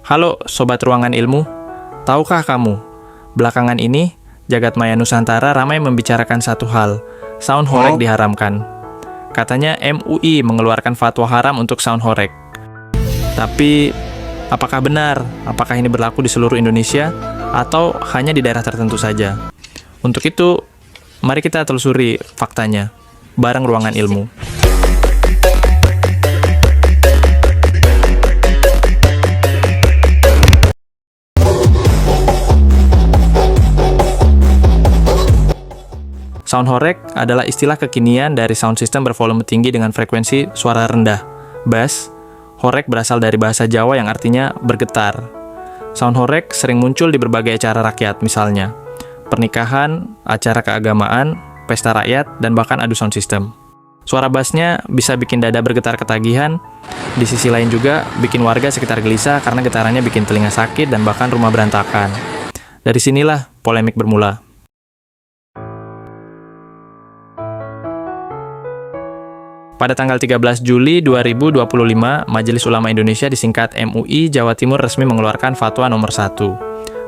Halo Sobat Ruangan Ilmu, tahukah kamu, belakangan ini, Jagat Maya Nusantara ramai membicarakan satu hal, sound horeg diharamkan. Katanya MUI mengeluarkan fatwa haram untuk sound horeg. Tapi, apakah benar? Apakah ini berlaku di seluruh Indonesia? Atau hanya di daerah tertentu saja? Untuk itu, mari kita telusuri faktanya, bareng Ruangan Ilmu. Sound horeg adalah istilah kekinian dari sound system bervolume tinggi dengan frekuensi suara rendah, bass. Horeg berasal dari bahasa Jawa yang artinya bergetar. Sound horeg sering muncul di berbagai acara rakyat, misalnya pernikahan, acara keagamaan, pesta rakyat, dan bahkan adu sound system. Suara bassnya bisa bikin dada bergetar ketagihan, di sisi lain juga bikin warga sekitar gelisah karena getarannya bikin telinga sakit dan bahkan rumah berantakan. Dari sinilah polemik bermula. Pada tanggal 13 Juli 2025, Majelis Ulama Indonesia disingkat MUI Jawa Timur resmi mengeluarkan fatwa nomor 1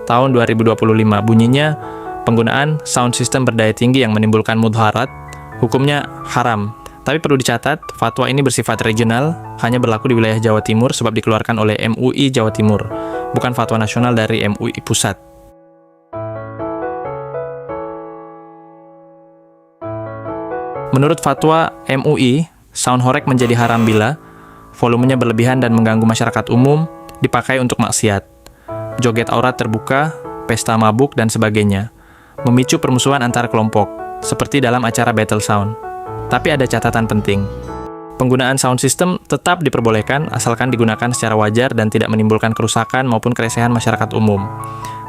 tahun 2025. Bunyinya, penggunaan sound system berdaya tinggi yang menimbulkan mudharat, hukumnya haram. Tapi perlu dicatat, fatwa ini bersifat regional, hanya berlaku di wilayah Jawa Timur sebab dikeluarkan oleh MUI Jawa Timur, bukan fatwa nasional dari MUI Pusat. Menurut fatwa MUI, sound horeg menjadi haram bila volumenya berlebihan dan mengganggu masyarakat umum, dipakai untuk maksiat, joget aurat terbuka, pesta mabuk, dan sebagainya, memicu permusuhan antar kelompok, seperti dalam acara battle sound. Tapi ada catatan penting. Penggunaan sound system tetap diperbolehkan asalkan digunakan secara wajar dan tidak menimbulkan kerusakan maupun keresahan masyarakat umum.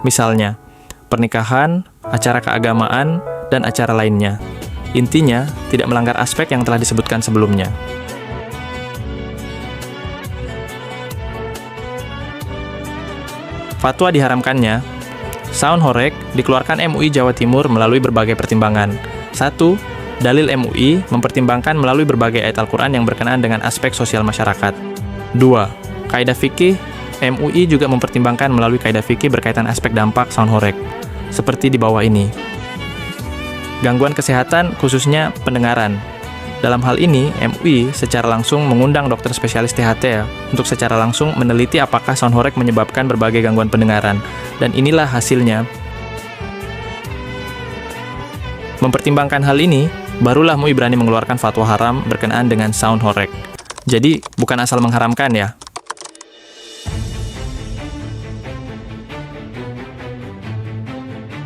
Misalnya, pernikahan, acara keagamaan, dan acara lainnya. Intinya, tidak melanggar aspek yang telah disebutkan sebelumnya. Fatwa diharamkannya, sound horeg dikeluarkan MUI Jawa Timur melalui berbagai pertimbangan. 1. Dalil MUI mempertimbangkan melalui berbagai ayat Al-Quran yang berkenaan dengan aspek sosial masyarakat. 2. Kaidah fikih, MUI juga mempertimbangkan melalui kaidah fikih berkaitan aspek dampak sound horeg, seperti di bawah ini. Gangguan kesehatan, khususnya pendengaran. Dalam hal ini, MUI secara langsung mengundang dokter spesialis THT untuk secara langsung meneliti apakah sound horeg menyebabkan berbagai gangguan pendengaran. Dan inilah hasilnya. Mempertimbangkan hal ini, barulah MUI berani mengeluarkan fatwa haram berkenaan dengan sound horeg. Jadi, bukan asal mengharamkan ya.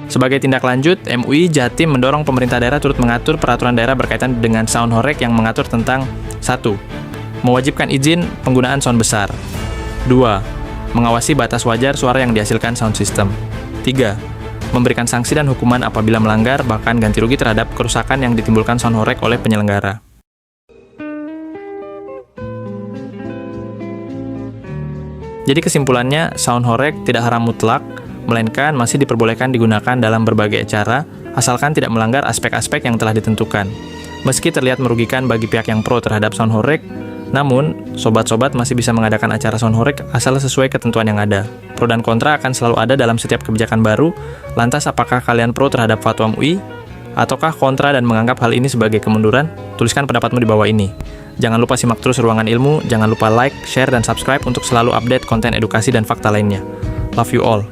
Sebagai tindak lanjut, MUI Jatim mendorong pemerintah daerah turut mengatur peraturan daerah berkaitan dengan sound horeg yang mengatur tentang 1. Mewajibkan izin penggunaan sound besar. 2. Mengawasi batas wajar suara yang dihasilkan sound system. 3. Memberikan sanksi dan hukuman apabila melanggar, bahkan ganti rugi terhadap kerusakan yang ditimbulkan sound horeg oleh penyelenggara. Jadi kesimpulannya, sound horeg tidak haram mutlak, melainkan masih diperbolehkan digunakan dalam berbagai acara, asalkan tidak melanggar aspek-aspek yang telah ditentukan. Meski terlihat merugikan bagi pihak yang pro terhadap sound horeg, namun, sobat-sobat masih bisa mengadakan acara sound horeg asal sesuai ketentuan yang ada. Pro dan kontra akan selalu ada dalam setiap kebijakan baru, lantas apakah kalian pro terhadap fatwa MUI? Ataukah kontra dan menganggap hal ini sebagai kemunduran? Tuliskan pendapatmu di bawah ini. Jangan lupa simak terus Ruangan Ilmu, jangan lupa like, share, dan subscribe untuk selalu update konten edukasi dan fakta lainnya. Love you all.